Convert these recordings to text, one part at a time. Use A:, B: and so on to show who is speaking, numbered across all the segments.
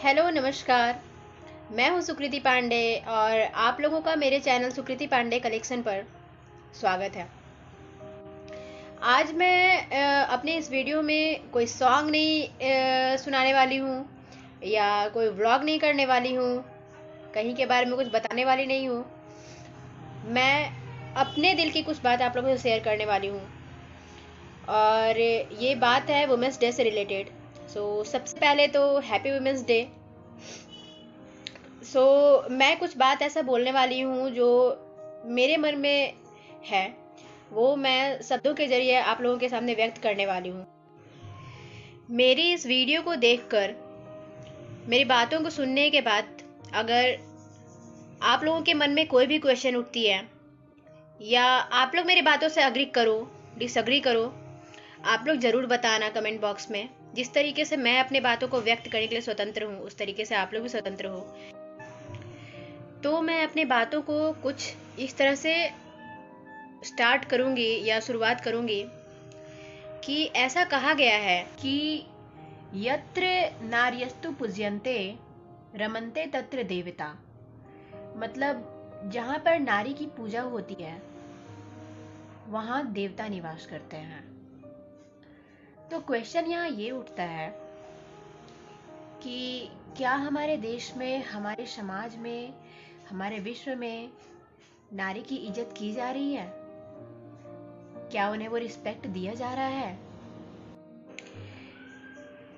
A: Hello नमस्कार। मैं हूं सुकृति पांडे और आप लोगों का मेरे चैनल सुकृति पांडे कलेक्शन पर स्वागत है। आज मैं अपने इस वीडियो में कोई सॉन्ग नहीं सुनाने वाली हूं या कोई व्लॉग नहीं करने वाली हूं, कहीं के बारे में कुछ बताने वाली नहीं हूं। मैं अपने दिल की कुछ बात आप लोगों से शेयर करने वाली हूं और ये बात है वुमेंस डे से रिलेटेड। सबसे पहले तो हैप्पी वुमेंस डे। मैं कुछ बात ऐसा बोलने वाली हूँ जो मेरे मन में है, वो मैं शब्दों के जरिए आप लोगों के सामने व्यक्त करने वाली हूँ। मेरी इस वीडियो को देखकर, मेरी बातों को सुनने के बाद अगर आप लोगों के मन में कोई भी क्वेश्चन उठती है या आप लोग मेरी बातों से अग्री करो, डिसअग्री करो, आप लोग ज़रूर बताना कमेंट बॉक्स में। जिस तरीके से मैं अपने बातों को व्यक्त करने के लिए स्वतंत्र हूँ, उस तरीके से आप लोग भी स्वतंत्र हो। तो मैं अपनी बातों को कुछ इस तरह से स्टार्ट करूंगी या शुरुआत करूंगी कि ऐसा कहा गया है कि यत्र नार्यस्तु पूज्यन्ते रमन्ते तत्र देवता। मतलब जहाँ पर नारी की पूजा होती है वहाँ देवता निवास करते हैं। तो क्वेश्चन यहाँ ये उठता है कि क्या हमारे देश में, हमारे समाज में, हमारे विश्व में नारी की इज्जत की जा रही है? क्या उन्हें वो रिस्पेक्ट दिया जा रहा है?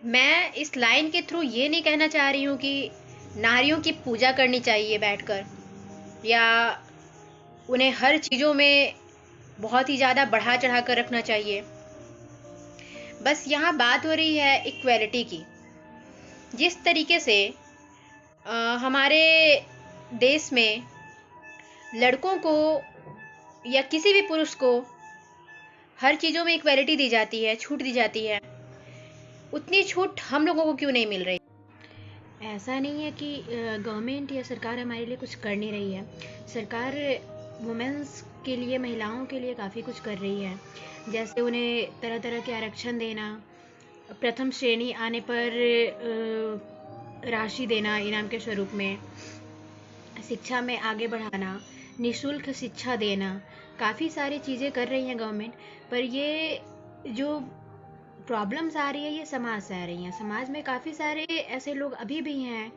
A: मैं इस लाइन के थ्रू ये नहीं कहना चाह रही हूँ कि नारियों की पूजा करनी चाहिए बैठकर या उन्हें हर चीज़ों में बहुत ही ज़्यादा बढ़ा चढ़ा कर रखना चाहिए। बस यहाँ बात हो रही है इक्वेलिटी की। जिस तरीके से हमारे देश में लड़कों को या किसी भी पुरुष को हर चीज़ों में इक्वेलिटी दी जाती है, छूट दी जाती है, उतनी छूट हम लोगों को क्यों नहीं मिल रही? ऐसा नहीं है कि गवर्नमेंट या सरकार हमारे लिए कुछ कर नहीं रही है। सरकार वुमेन्स के लिए, महिलाओं के लिए काफ़ी कुछ कर रही है। जैसे उन्हें तरह तरह के आरक्षण देना, प्रथम श्रेणी आने पर राशि देना इनाम के स्वरूप में, शिक्षा में आगे बढ़ाना, निःशुल्क शिक्षा देना, काफ़ी सारी चीज़ें कर रही है गवर्नमेंट। पर ये जो प्रॉब्लम्स आ रही है ये समाज से आ रही हैं। समाज में काफ़ी सारे ऐसे लोग अभी भी हैं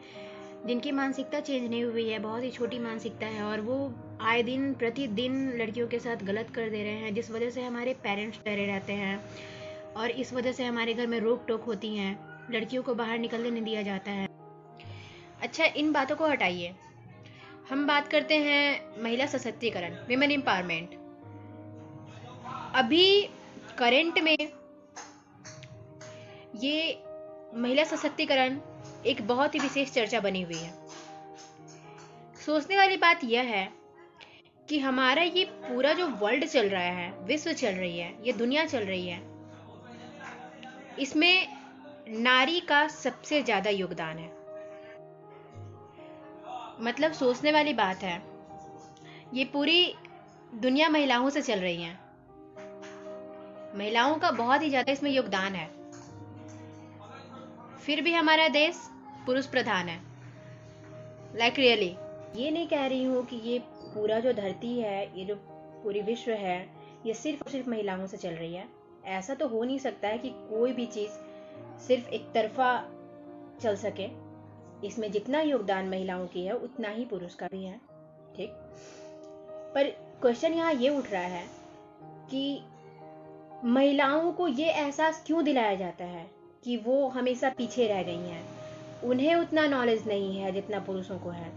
A: जिनकी मानसिकता चेंज नहीं हुई है, बहुत ही छोटी मानसिकता है और वो आए दिन प्रतिदिन लड़कियों के साथ गलत कर दे रहे हैं, जिस वजह से हमारे पेरेंट्स डरे रहते हैं और इस वजह से हमारे घर में रोक टोक होती हैं, लड़कियों को बाहर निकलने नहीं दिया जाता है। अच्छा, इन बातों को हटाइए, हम बात करते हैं महिला सशक्तिकरण, विमेन एम्पावरमेंट। अभी करंट में ये महिला सशक्तिकरण एक बहुत ही विशेष चर्चा बनी हुई है। सोचने वाली बात यह है कि हमारा ये पूरा जो वर्ल्ड चल रहा है, विश्व चल रही है, ये दुनिया चल रही है, इसमें नारी का सबसे ज्यादा योगदान है। मतलब सोचने वाली बात है, ये पूरी दुनिया महिलाओं से चल रही है, महिलाओं का बहुत ही ज्यादा इसमें योगदान है। फिर भी हमारा देश पुरुष प्रधान है। लाइक रियली, ये नहीं कह रही हूँ कि ये पूरा जो धरती है, ये जो पूरी विश्व है, ये सिर्फ और सिर्फ महिलाओं से चल रही है। ऐसा तो हो नहीं सकता है कि कोई भी चीज़ सिर्फ एक तरफा चल सके। इसमें जितना योगदान महिलाओं की है उतना ही पुरुष का भी है, ठीक। पर क्वेश्चन यहाँ ये उठ रहा है कि महिलाओं को ये एहसास क्यों दिलाया जाता है कि वो हमेशा पीछे रह गई हैं, उन्हें उतना नॉलेज नहीं है जितना पुरुषों को है,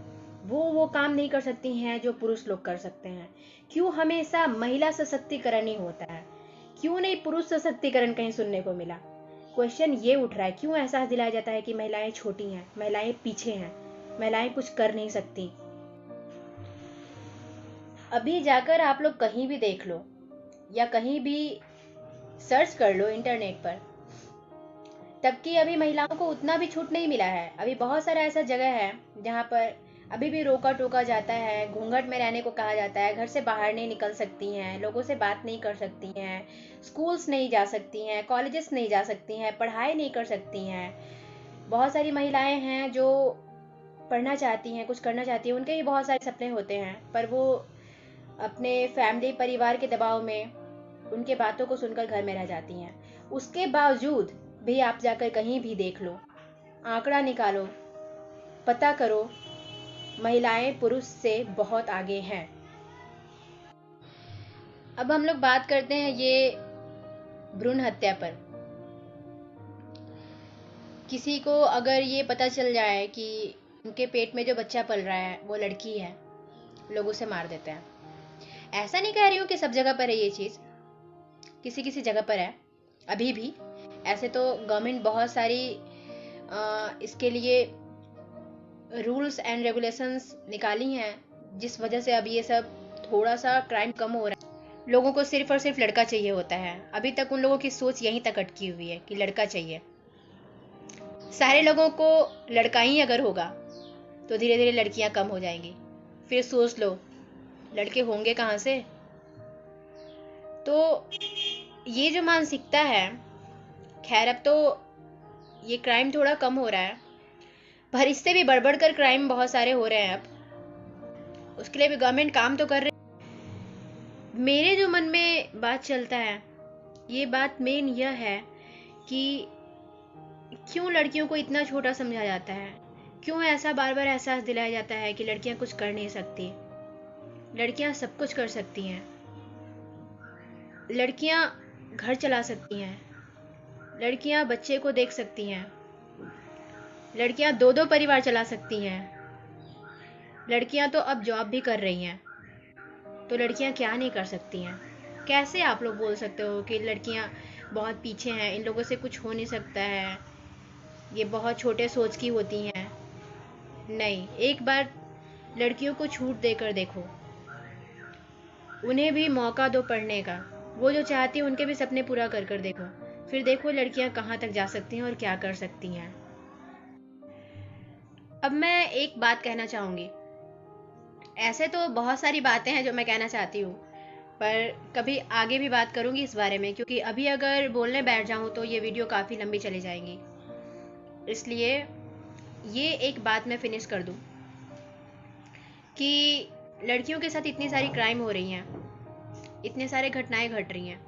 A: वो काम नहीं कर सकती हैं जो पुरुष लोग कर सकते हैं। क्यों हमेशा महिला सशक्तिकरण ही होता है, क्यों नहीं पुरुष सशक्तिकरण कहीं सुनने को मिला? क्वेश्चन ये उठ रहा है, क्यों एहसास दिलाया जाता है कि महिलाएं छोटी हैं, महिलाएं पीछे हैं, महिलाएं कुछ कर नहीं सकती? अभी जाकर आप लोग कहीं भी देख लो या कहीं भी सर्च कर लो इंटरनेट पर, तब कि अभी महिलाओं को उतना भी छूट नहीं मिला है। अभी बहुत सारा ऐसा जगह है जहाँ पर अभी भी रोका टोका जाता है, घूंघट में रहने को कहा जाता है, घर से बाहर नहीं निकल सकती हैं, लोगों से बात नहीं कर सकती हैं, स्कूल्स नहीं जा सकती हैं, कॉलेजेस नहीं जा सकती हैं, पढ़ाई नहीं कर सकती हैं, बहुत सारी महिलाएं हैं जो पढ़ना चाहती हैं, कुछ करना चाहती हैं, उनके भी बहुत सारे सपने होते हैं, पर वो अपने फैमिली परिवार के दबाव में उनके बातों को सुनकर घर में रह जाती हैं। उसके बावजूद भी आप जाकर कहीं भी देख लो, आंकड़ा निकालो, पता करो, महिलाएं पुरुष से बहुत आगे हैं। अब हम लोग बात करते हैं ये भ्रूण हत्या पर। किसी को अगर ये पता चल जाए कि उनके पेट में जो बच्चा पल रहा है वो लड़की है, लोग उसे मार देते हैं। ऐसा नहीं कह रही हूँ कि सब जगह पर है ये चीज़, किसी किसी जगह पर है अभी भी। ऐसे तो गवर्नमेंट बहुत सारी इसके लिए रूल्स एंड रेगुलेशंस निकाली हैं, जिस वजह से अब ये सब थोड़ा सा क्राइम कम हो रहा है। लोगों को सिर्फ और सिर्फ लड़का चाहिए होता है। अभी तक उन लोगों की सोच यहीं तक अटकी हुई है कि लड़का चाहिए। सारे लोगों को लड़का ही अगर होगा तो धीरे धीरे लड़कियां कम हो जाएंगी। फिर सोच लो लड़के होंगे कहाँ से। तो ये जो मानसिकता है, खैर अब तो ये क्राइम थोड़ा कम हो रहा है, पर इससे भी बढ़ बढ़ कर क्राइम बहुत सारे हो रहे हैं। अब उसके लिए भी गवर्नमेंट काम तो कर रही है। मेरे जो मन में बात चलता है, ये बात मेन यह है कि क्यों लड़कियों को इतना छोटा समझा जाता है, क्यों ऐसा बार बार एहसास दिलाया जाता है कि लड़कियां कुछ कर नहीं सकती। लड़कियां सब कुछ कर सकती हैं। लड़कियां घर चला सकती हैं, लड़कियां बच्चे को देख सकती हैं, लड़कियां दो दो परिवार चला सकती हैं, लड़कियां तो अब जॉब भी कर रही हैं। तो लड़कियां क्या नहीं कर सकती हैं। कैसे आप लोग बोल सकते हो कि लड़कियां बहुत पीछे हैं, इन लोगों से कुछ हो नहीं सकता है, ये बहुत छोटे सोच की होती हैं। नहीं, एक बार लड़कियों को छूट देकर देखो, उन्हें भी मौका दो पढ़ने का। वो जो चाहती है उनके भी सपने पूरा कर कर देखो, फिर देखो लड़कियां कहाँ तक जा सकती हैं और क्या कर सकती हैं। अब मैं एक बात कहना चाहूँगी। ऐसे तो बहुत सारी बातें हैं जो मैं कहना चाहती हूँ, पर कभी आगे भी बात करूँगी इस बारे में, क्योंकि अभी अगर बोलने बैठ जाऊँ तो ये वीडियो काफ़ी लंबी चली जाएगी। इसलिए ये एक बात मैं फिनिश कर दूँ कि लड़कियों के साथ इतनी सारी क्राइम हो रही हैं, इतने सारे घटनाएं घट रही हैं,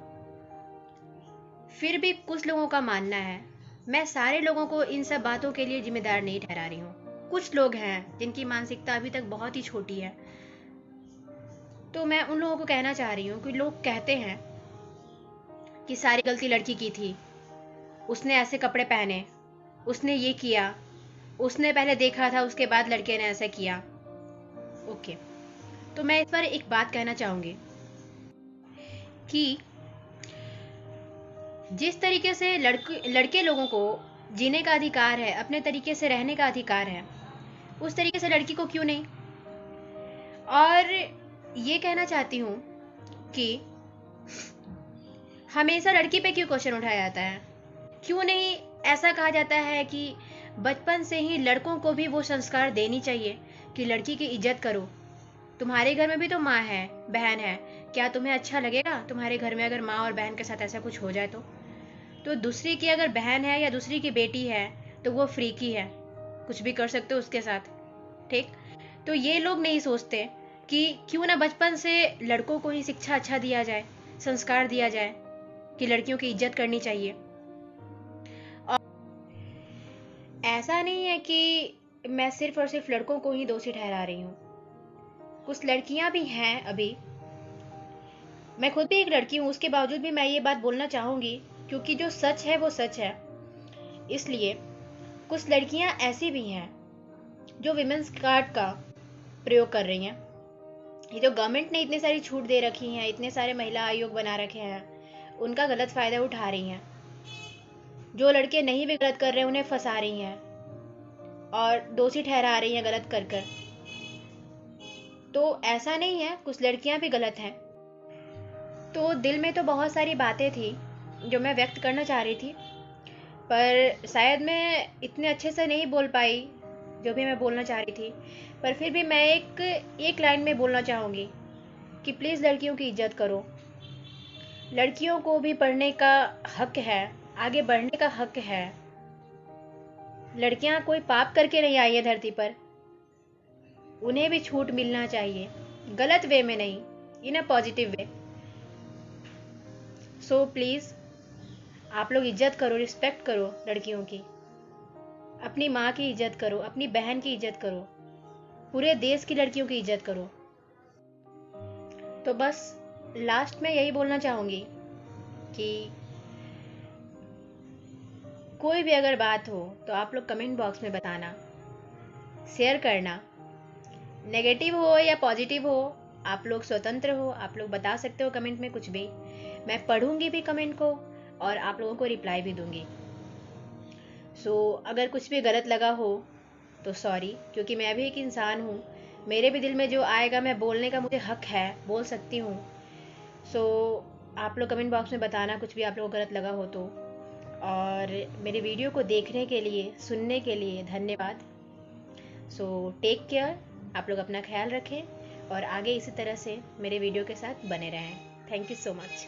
A: फिर भी कुछ लोगों का मानना है, मैं सारे लोगों को इन सब बातों के लिए जिम्मेदार नहीं ठहरा रही हूँ। कुछ लोग हैं जिनकी मानसिकता अभी तक बहुत ही छोटी है। तो मैं उन लोगों को कहना चाह रही हूँ कि लोग कहते हैं कि सारी गलती लड़की की थी, उसने ऐसे कपड़े पहने, उसने ये किया, उसने पहले देखा था उसके बाद लड़के ने ऐसा किया। ओके, तो मैं इस पर एक बात कहना चाहूँगी कि जिस तरीके से लड़के लोगों को जीने का अधिकार है, अपने तरीके से रहने का अधिकार है, उस तरीके से लड़की को क्यों नहीं। और ये कहना चाहती हूँ कि हमेशा लड़की पे क्यों क्वेश्चन उठाया जाता है। क्यों नहीं ऐसा कहा जाता है कि बचपन से ही लड़कों को भी वो संस्कार देनी चाहिए कि लड़की की इज्जत करो। तुम्हारे घर में भी तो माँ है, बहन है, क्या तुम्हें अच्छा लगेगा तुम्हारे घर में अगर माँ और बहन के साथ ऐसा कुछ हो जाए तो दूसरी की अगर बहन है या दूसरी की बेटी है तो वो फ्रीकी है, कुछ भी कर सकते हो उसके साथ, ठीक। तो ये लोग नहीं सोचते कि क्यों ना बचपन से लड़कों को ही शिक्षा अच्छा दिया जाए, संस्कार दिया जाए कि लड़कियों की इज्जत करनी चाहिए। और ऐसा नहीं है कि मैं सिर्फ और सिर्फ लड़कों को ही दोषी ठहरा रही हूँ, कुछ लड़कियां भी हैं अभी। मैं खुद भी एक लड़की हूँ, उसके बावजूद भी मैं ये बात बोलना चाहूँगी क्योंकि जो सच है वो सच है। इसलिए कुछ लड़कियां ऐसी भी हैं जो विमेंस कार्ड का प्रयोग कर रही हैं। ये जो गवर्नमेंट ने इतनी सारी छूट दे रखी हैं, इतने सारे महिला आयोग बना रखे हैं, उनका गलत फ़ायदा उठा रही हैं। जो लड़के नहीं भी गलत कर रहे हैं उन्हें फंसा रही हैं और दोषी ठहरा रही हैं गलत कर कर। तो ऐसा नहीं है, कुछ लड़कियां भी गलत हैं। तो दिल में तो बहुत सारी बातें थी जो मैं व्यक्त करना चाह रही थी, पर शायद मैं इतने अच्छे से नहीं बोल पाई जो भी मैं बोलना चाह रही थी। पर फिर भी मैं एक लाइन में बोलना चाहूँगी कि प्लीज़ लड़कियों की इज्जत करो। लड़कियों को भी पढ़ने का हक है, आगे बढ़ने का हक है। लड़कियां कोई पाप करके नहीं आई है धरती पर, उन्हें भी छूट मिलना चाहिए, गलत वे में नहीं, इन a positive way. So please आप लोग इज्जत करो, रिस्पेक्ट करो लड़कियों की, अपनी माँ की इज्जत करो, अपनी बहन की इज्जत करो, पूरे देश की लड़कियों की इज्जत करो। तो बस लास्ट में यही बोलना चाहूँगी कि कोई भी अगर बात हो तो आप लोग कमेंट बॉक्स में बताना, शेयर करना, नेगेटिव हो या पॉजिटिव हो, आप लोग स्वतंत्र हो, आप लोग बता सकते हो कमेंट में कुछ भी। मैं पढ़ूंगी भी कमेंट को और आप लोगों को रिप्लाई भी दूंगी। अगर कुछ भी गलत लगा हो तो सॉरी, क्योंकि मैं भी एक इंसान हूँ, मेरे भी दिल में जो आएगा मैं बोलने का मुझे हक है, बोल सकती हूँ। आप लोग कमेंट बॉक्स में बताना कुछ भी आप लोगों को गलत लगा हो तो। और मेरे वीडियो को देखने के लिए, सुनने के लिए धन्यवाद। टेक केयर, आप लोग अपना ख्याल रखें और आगे इसी तरह से मेरे वीडियो के साथ बने रहें। Thank you so much.